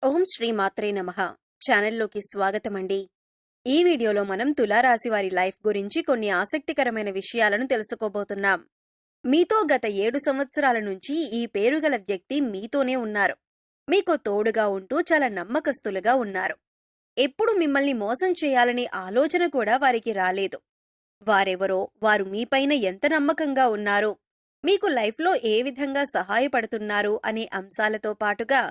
ఓం శ్రీ మాత్రే నమః. ఛానల్లోకి స్వాగతమండి. ఈ వీడియోలో మనం తులారాశి వారి లైఫ్ గురించి కొన్ని ఆసక్తికరమైన విషయాలను తెలుసుకోబోతున్నాం. మీతో గత 7 సంవత్సరాల నుంచి ఈ పేరుగల వ్యక్తి మీతోనే ఉన్నారు. మీకు తోడుగా ఉంటూ చాలా నమ్మకస్తులుగా ఉన్నారు. ఎప్పుడు మిమ్మల్ని మోసం చేయాలనే ఆలోచన కూడా వారికి రాలేదు. వారెవరో, వారు మీపైన ఎంత నమ్మకంగా ఉన్నారు, మీకు లైఫ్లో ఏ విధంగా సహాయపడుతున్నారు అనే అంశాలతో పాటుగా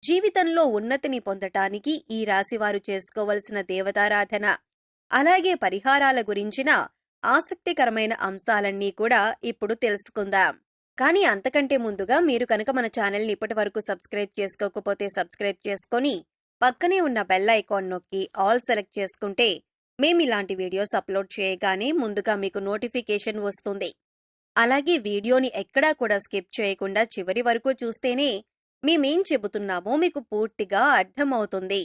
జీవితంలో ఉన్నతిని పొందటానికి ఈ రాశివారు చేసుకోవలసిన దేవతారాధన, అలాగే పరిహారాల గురించిన ఆసక్తికరమైన అంశాలన్నీ కూడా ఇప్పుడు తెలుసుకుందాం. కానీ అంతకంటే ముందుగా మీరు కనుక మన ఛానల్ని ఇప్పటి వరకు సబ్స్క్రైబ్ చేసుకోకపోతే సబ్స్క్రైబ్ చేసుకొని పక్కనే ఉన్న బెల్ ఐకాన్ నొక్కి ఆల్ సెలెక్ట్ చేసుకుంటే మేమిలాంటి వీడియోస్ అప్లోడ్ చేయగానే ముందుగా మీకు నోటిఫికేషన్ వస్తుంది. అలాగే వీడియోని ఎక్కడా కూడా స్కిప్ చేయకుండా చివరి వరకు చూస్తేనే మేమేం చెబుతున్నామో మీకు పూర్తిగా అర్థమవుతుంది.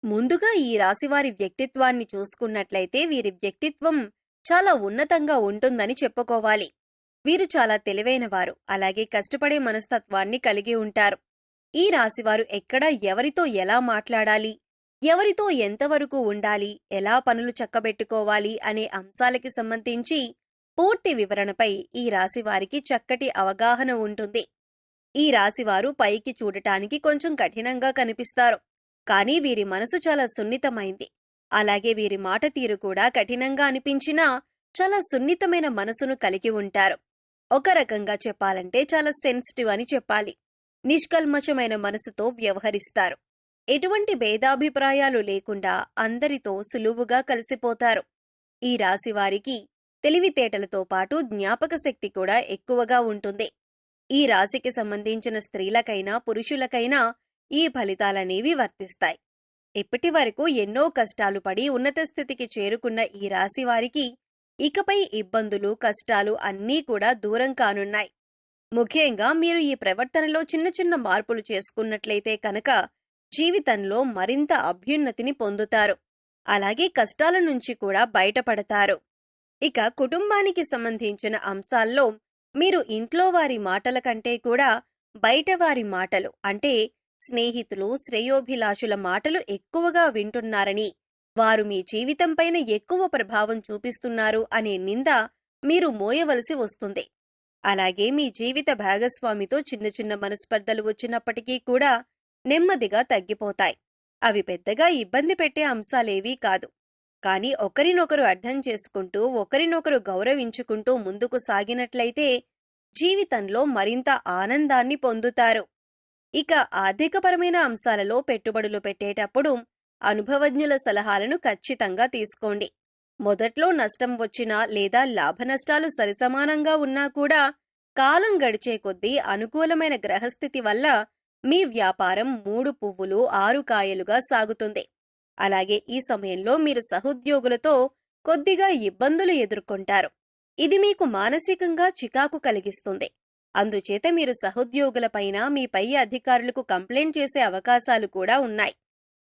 ముందుగా ఈ రాశివారి వ్యక్తిత్వాన్ని చూసుకున్నట్లయితే వీరి వ్యక్తిత్వం చాలా ఉన్నతంగా ఉంటుందని చెప్పుకోవాలి. వీరు చాలా తెలివైనవారు, అలాగే కష్టపడే మనస్తత్వాన్ని కలిగి ఉంటారు. ఈ రాశివారు ఎక్కడ ఎవరితో ఎలా మాట్లాడాలి, ఎవరితో ఎంతవరకు ఉండాలి, ఎలా పనులు చక్కబెట్టుకోవాలి అనే అంశాలకి సంబంధించి పూర్తి వివరణపై ఈ రాశివారికి చక్కటి అవగాహన ఉంటుంది. ఈ రాశివారు పైకి చూడటానికి కొంచెం కఠినంగా కనిపిస్తారు, కానీ వీరి మనసు చాలా సున్నితమైంది. అలాగే వీరి మాట తీరు కూడా కఠినంగా అనిపించినా చాలా సున్నితమైన మనసును కలిగి ఉంటారు. ఒక రకంగా చెప్పాలంటే చాలా సెన్సిటివ్ అని చెప్పాలి. నిష్కల్మషమైన మనసుతో వ్యవహరిస్తారు. ఎటువంటి భేదాభిప్రాయాలు లేకుండా అందరితో సులువుగా కలిసిపోతారు. ఈ రాశివారికి తెలివితేటలతో పాటు జ్ఞాపక శక్తి కూడా ఎక్కువగా ఉంటుంది. ఈ రాశికి సంబంధించిన స్త్రీలకైనా పురుషులకైనా ఈ ఫలితాలనేవి వర్తిస్తాయి. ఇప్పటి వరకు ఎన్నో కష్టాలు పడి ఉన్నత స్థితికి చేరుకున్న ఈ రాశి వారికి ఇకపై ఇబ్బందులు, కష్టాలు అన్నీ కూడా దూరం కానున్నాయి. ముఖ్యంగా మీరు ఈ ప్రవర్తనలో చిన్న చిన్న మార్పులు చేసుకున్నట్లయితే కనుక జీవితంలో మరింత అభ్యున్నతిని పొందుతారు. అలాగే కష్టాల నుంచి కూడా బయటపడతారు. ఇక కుటుంబానికి సంబంధించిన అంశాల్లో మీరు ఇంట్లో వారి మాటల కంటే కూడా బయట వారి మాటలు, అంటే స్నేహితులు, శ్రేయోభిలాషుల మాటలు ఎక్కువగా వింటున్నారని, వారు మీ జీవితంపైన ఎక్కువ ప్రభావం చూపిస్తున్నారు అనే నింద మీరు మోయవలసి వస్తుంది. అలాగే మీ జీవిత భాగస్వామితో చిన్న చిన్న మనస్పర్ధలు వచ్చినప్పటికీ కూడా నెమ్మదిగా తగ్గిపోతాయి. అవి పెద్దగా ఇబ్బంది పెట్టే అంశాలేవీ కాదు. కానీ ఒకరినొకరు అర్థం చేసుకుంటూ, ఒకరినొకరు గౌరవించుకుంటూ ముందుకు సాగినట్లయితే జీవితంలో మరింత ఆనందాన్ని పొందుతారు. ఇక ఆర్థికపరమైన అంశాలలో పెట్టుబడులు పెట్టేటప్పుడు అనుభవజ్ఞుల సలహాలను ఖచ్చితంగా తీసుకోండి. మొదట్లో నష్టం వచ్చినా లేదా లాభనష్టాలు సరిసమానంగా ఉన్నా కూడా కాలం గడిచే కొద్దీ అనుకూలమైన గ్రహస్థితి వల్ల మీ వ్యాపారం 3 పువ్వులు 6 కాయలుగా సాగుతుంది. అలాగే ఈ సమయంలో మీరు సహోద్యోగులతో కొద్దిగా ఇబ్బందులు ఎదుర్కొంటారు. ఇది మీకు మానసికంగా చికాకు కలిగిస్తుంది. అందుచేత మీరు సహోద్యోగులపైన, మీ పై అధికారులకు కంప్లైంట్ చేసే అవకాశాలు కూడా ఉన్నాయి.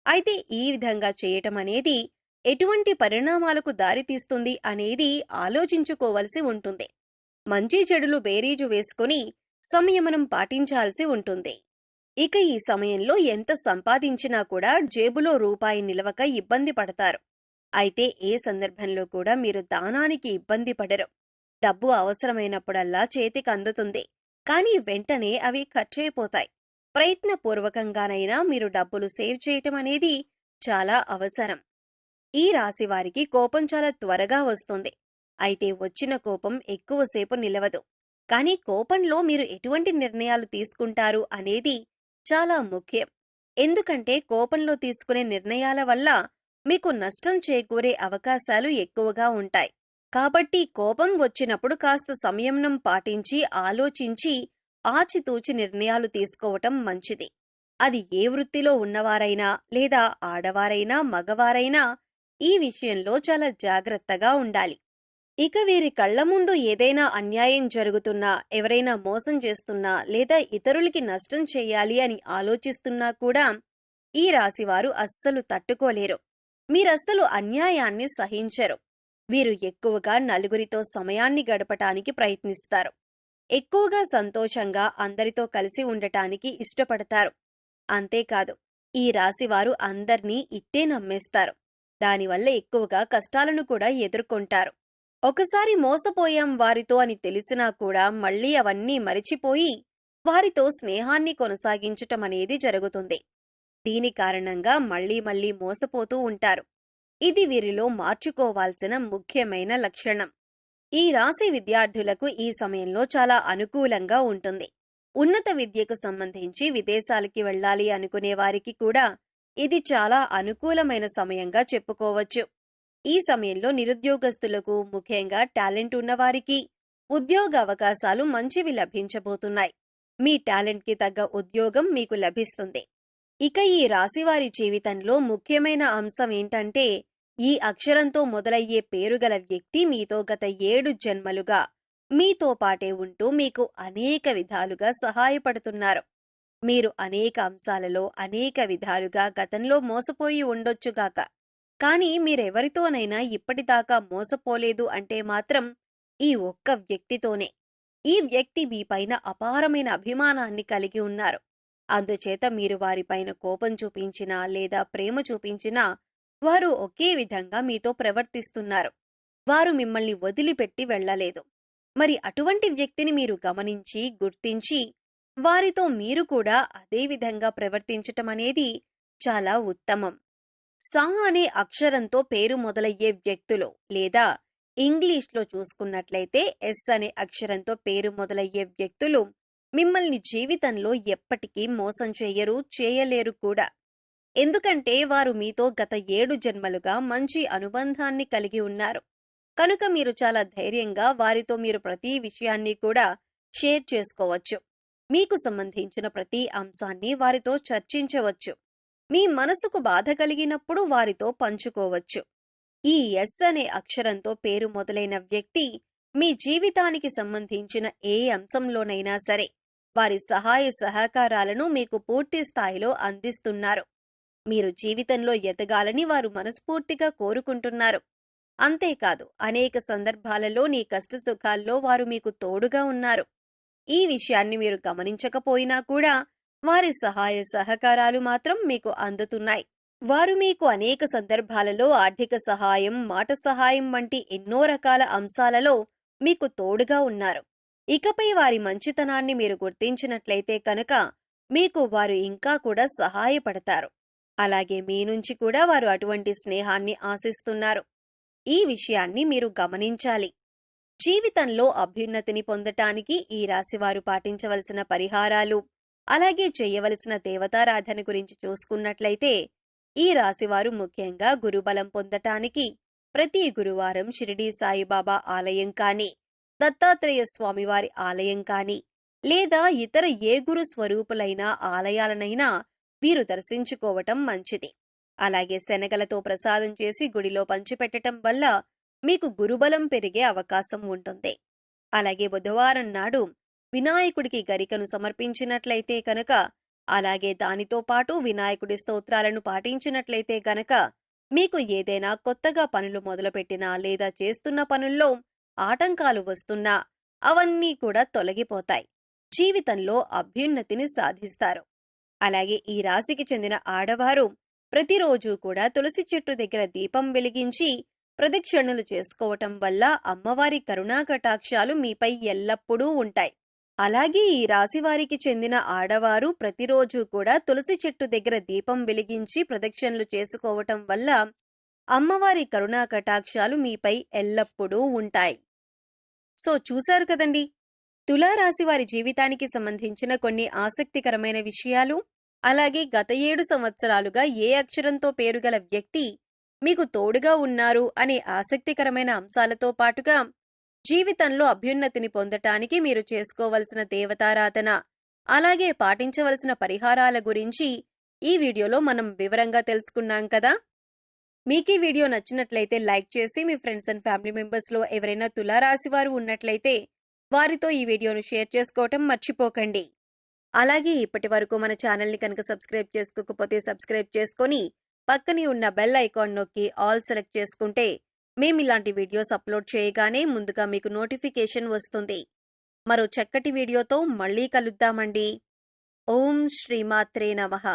అయితే ఈ విధంగా చేయటం అనేది ఎటువంటి పరిణామాలకు దారితీస్తుంది అనేది ఆలోచించుకోవలసి ఉంటుంది. మంచి చెడులు బేరీజు వేసుకుని సంయమనం పాటించాల్సి ఉంటుంది. ఇక ఈ సమయంలో ఎంత సంపాదించినా కూడా జేబులో రూపాయి నిలవక ఇబ్బంది పడతారు. అయితే ఏ సందర్భంలో కూడా మీరు దానానికి ఇబ్బంది పడరు. డబ్బు అవసరమైనప్పుడల్లా చేతికి అందుతుంది, కానీ వెంటనే అవి ఖర్చయిపోతాయి. ప్రయత్నపూర్వకంగానైనా మీరు డబ్బులు సేవ్ చేయటం అనేది చాలా అవసరం. ఈ రాశివారికి కోపం చాలా త్వరగా వస్తుంది. అయితే వచ్చిన కోపం ఎక్కువసేపు నిలవదు. కానీ కోపంలో మీరు ఎటువంటి నిర్ణయాలు తీసుకుంటారు అనేది చాలా ముఖ్యం. ఎందుకంటే కోపంలో తీసుకునే నిర్ణయాల వల్ల మీకు నష్టం చేకూరే అవకాశాలు ఎక్కువగా ఉంటాయి. కాబట్టి కోపం వచ్చినప్పుడు కాస్త సంయమనం పాటించి, ఆలోచించి, ఆచితూచి నిర్ణయాలు తీసుకోవటం మంచిది. అది ఏ వృత్తిలో ఉన్నవారైనా లేదా ఆడవారైనా మగవారైనా ఈ విషయంలో చాలా జాగ్రత్తగా ఉండాలి. ఇక వీరి కళ్ల ముందు ఏదైనా అన్యాయం జరుగుతున్నా, ఎవరైనా మోసం చేస్తున్నా లేదా ఇతరులకి నష్టం చెయ్యాలి అని ఆలోచిస్తున్నా కూడా ఈ రాశివారు అస్సలు తట్టుకోలేరు. మీరస్సలు అన్యాయాన్ని సహించరు. వీరు ఎక్కువగా నలుగురితో సమయాన్ని గడపటానికి ప్రయత్నిస్తారు. ఎక్కువగా సంతోషంగా అందరితో కలిసి ఉండటానికి ఇష్టపడతారు. అంతేకాదు, ఈ రాశివారు అందర్నీ ఇట్టే నమ్మేస్తారు. దానివల్ల ఎక్కువగా కష్టాలను కూడా ఎదుర్కొంటారు. ఒకసారి మోసపోయాం వారితో అని తెలిసినా కూడా మళ్ళీ అవన్నీ మరిచిపోయి వారితో స్నేహాన్ని కొనసాగించటమనేది జరుగుతుంది. దీని కారణంగా మళ్ళీ మళ్ళీ మోసపోతూ ఉంటారు. ఇది వీరిలో మార్చుకోవాల్సిన ముఖ్యమైన లక్షణం. ఈ రాశి విద్యార్థులకు ఈ సమయంలో చాలా అనుకూలంగా ఉంటుంది. ఉన్నత విద్యకు సంబంధించి విదేశాలకి వెళ్ళాలి అనుకునే వారికి కూడా ఇది చాలా అనుకూలమైన సమయంగా చెప్పుకోవచ్చు. ఈ సమయంలో నిరుద్యోగస్తులకు, ముఖ్యంగా టాలెంట్ ఉన్నవారికి ఉద్యోగ అవకాశాలు మంచివి లభించబోతున్నాయి. మీ టాలెంట్కి తగ్గ ఉద్యోగం మీకు లభిస్తుంది. ఇక ఈ రాశివారి జీవితంలో ముఖ్యమైన అంశం ఏంటంటే, ఈ అక్షరంతో మొదలయ్యే పేరుగల వ్యక్తి మీతో గత 7 జన్మలుగా మీతో పాటే ఉంటూ మీకు అనేక విధాలుగా సహాయపడుతున్నారు. మీరు అనేక అంశాలలో అనేక విధాలుగా గతంలో మోసపోయి ఉండొచ్చుగాక, కానీ మీరెవరితోనైనా ఇప్పటిదాకా మోసపోలేదు అంటే మాత్రం ఈ ఒక్క వ్యక్తితోనే. ఈ వ్యక్తి మీపైన అపారమైన అభిమానాన్ని కలిగి ఉన్నారు. అందుచేత మీరు వారిపైన కోపం చూపించినా లేదా ప్రేమ చూపించినా వారు ఒకే విధంగా మీతో ప్రవర్తిస్తున్నారు. వారు మిమ్మల్ని వదిలిపెట్టి వెళ్ళలేదు. మరి అటువంటి వ్యక్తిని మీరు గమనించి, గుర్తించి వారితో మీరు కూడా అదే విధంగా ప్రవర్తించటమనేది చాలా ఉత్తమం. సా అనే అక్షరంతో పేరు మొదలయ్యే వ్యక్తులు, లేదా ఇంగ్లీష్లో చూసుకున్నట్లయితే ఎస్ అనే అక్షరంతో పేరు మొదలయ్యే వ్యక్తులు మిమ్మల్ని జీవితంలో ఎప్పటికీ మోసం చెయ్యరు, చేయలేరు కూడా. ఎందుకంటే వారు మీతో గత 7 జన్మలుగా మంచి అనుబంధాన్ని కలిగి ఉన్నారు. కనుక మీరు చాలా ధైర్యంగా వారితో మీరు ప్రతి విషయాన్ని కూడా షేర్ చేసుకోవచ్చు. మీకు సంబంధించిన ప్రతి అంశాన్ని వారితో చర్చించవచ్చు. మీ మనసుకు బాధ కలిగినప్పుడు వారితో పంచుకోవచ్చు. ఈ ఎస్ అనే అక్షరంతో పేరు మొదలైన వ్యక్తి మీ జీవితానికి సంబంధించిన ఏ అంశంలోనైనా సరే వారి సహాయ సహకారాలను మీకు పూర్తి స్థాయిలో అందిస్తున్నారు. మీరు జీవితంలో ఎదగాలని వారు మనస్ఫూర్తిగా కోరుకుంటున్నారు. అంతేకాదు, అనేక సందర్భాలలో నీ కష్టసుఖాల్లో వారు మీకు తోడుగా ఉన్నారు. ఈ విషయాన్ని మీరు గమనించకపోయినా కూడా వారి సహాయ సహకారాలు మాత్రం మీకు అందుతున్నాయి. వారు మీకు అనేక సందర్భాలలో ఆర్థిక సహాయం, మాట సహాయం వంటి ఎన్నో రకాల అంశాలలో మీకు తోడుగా ఉన్నారు. ఇకపై వారి మంచితనాన్ని మీరు గుర్తించినట్లయితే కనుక మీకు వారు ఇంకా కూడా సహాయపడతారు. అలాగే మీ నుంచి కూడా వారు అటువంటి స్నేహాన్ని ఆశిస్తున్నారు. ఈ విషయాన్ని మీరు గమనించాలి. జీవితంలో అభ్యున్నతిని పొందటానికి ఈ రాశివారు పాటించవలసిన పరిహారాలు, అలాగే చేయవలసిన దేవతారాధన గురించి చూసుకున్నట్లయితే, ఈ రాశివారు ముఖ్యంగా గురుబలం పొందటానికి ప్రతి గురువారం షిరిడీ సాయిబాబా ఆలయం కానీ, దత్తాత్రేయ స్వామివారి ఆలయం కానీ, లేదా ఇతర ఏ గురు స్వరూపులైన ఆలయాలనైనా వీరు దర్శించుకోవటం మంచిది. అలాగే శనగలతో ప్రసాదం చేసి గుడిలో పంచిపెట్టటం వల్ల మీకు గురుబలం పెరిగే అవకాశం ఉంటుంది. అలాగే బుధవారం నాడు వినాయకుడికి గరికను సమర్పించినట్లయితే కనుక, అలాగే దానితో పాటు వినాయకుడి స్తోత్రాలను పాటించినట్లయితే కనుక మీకు ఏదైనా కొత్తగా పనులు మొదలుపెట్టినా లేదా చేస్తున్న పనుల్లో ఆటంకాలు వస్తున్నా అవన్నీ కూడా తొలగిపోతాయి. జీవితంలో అభ్యున్నతిని సాధిస్తారు. అలాగే ఈ రాశికి చెందిన ఆడవారు ప్రతిరోజు కూడా తులసి చెట్టు దగ్గర దీపం వెలిగించి ప్రదక్షిణలు చేసుకోవటం వల్ల అమ్మవారి కరుణా కటాక్షాలు మీపై ఎల్లప్పుడూ ఉంటాయి. అలాగే ఈ రాశివారికి చెందిన ఆడవారు ప్రతిరోజు కూడా తులసి చెట్టు దగ్గర దీపం వెలిగించి ప్రదక్షిణలు చేసుకోవటం వల్ల అమ్మవారి కరుణా కటాక్షాలు మీపై ఎల్లప్పుడూ ఉంటాయి. సో చూశారు కదండి, తులారాశి వారి జీవితానికి సంబంధించిన కొన్ని ఆసక్తికరమైన విషయాలు, అలాగే గత 7 సంవత్సరాలుగా ఏ అక్షరంతో పేరుగల వ్యక్తి మీకు తోడుగా ఉన్నారు అనే ఆసక్తికరమైన అంశాలతో పాటుగా జీవితంలో అభ్యున్నతిని పొందటానికి మీరు చేసుకోవలసిన దేవతారాధన, అలాగే పాటించవలసిన పరిహారాల గురించి ఈ వీడియోలో మనం వివరంగా తెలుసుకున్నాం కదా. మీకు ఈ వీడియో నచ్చినట్లయితే లైక్ చేసి మీ ఫ్రెండ్స్ అండ్ ఫ్యామిలీ మెంబర్స్లో ఎవరైనా తులారాశి వారు ఉన్నట్లయితే వారితో ఈ వీడియోను షేర్ చేసుకోవటం మర్చిపోకండి. అలాగే ఇప్పటి వరకు మన ఛానల్ని కనుక సబ్స్క్రైబ్ చేసుకోకపోతే సబ్స్క్రైబ్ చేసుకొని పక్కనే ఉన్న బెల్ ఐకాన్ నొక్కి ఆల్ సెలెక్ట్ చేసుకుంటే మేము ఇలాంటి వీడియోస్ అప్లోడ్ చేయగానే ముందుగా మీకు నోటిఫికేషన్ వస్తుంది. మరో చక్కటి వీడియోతో మళ్ళీ కలుద్దామండి. ఓం శ్రీమాత్రే నమః.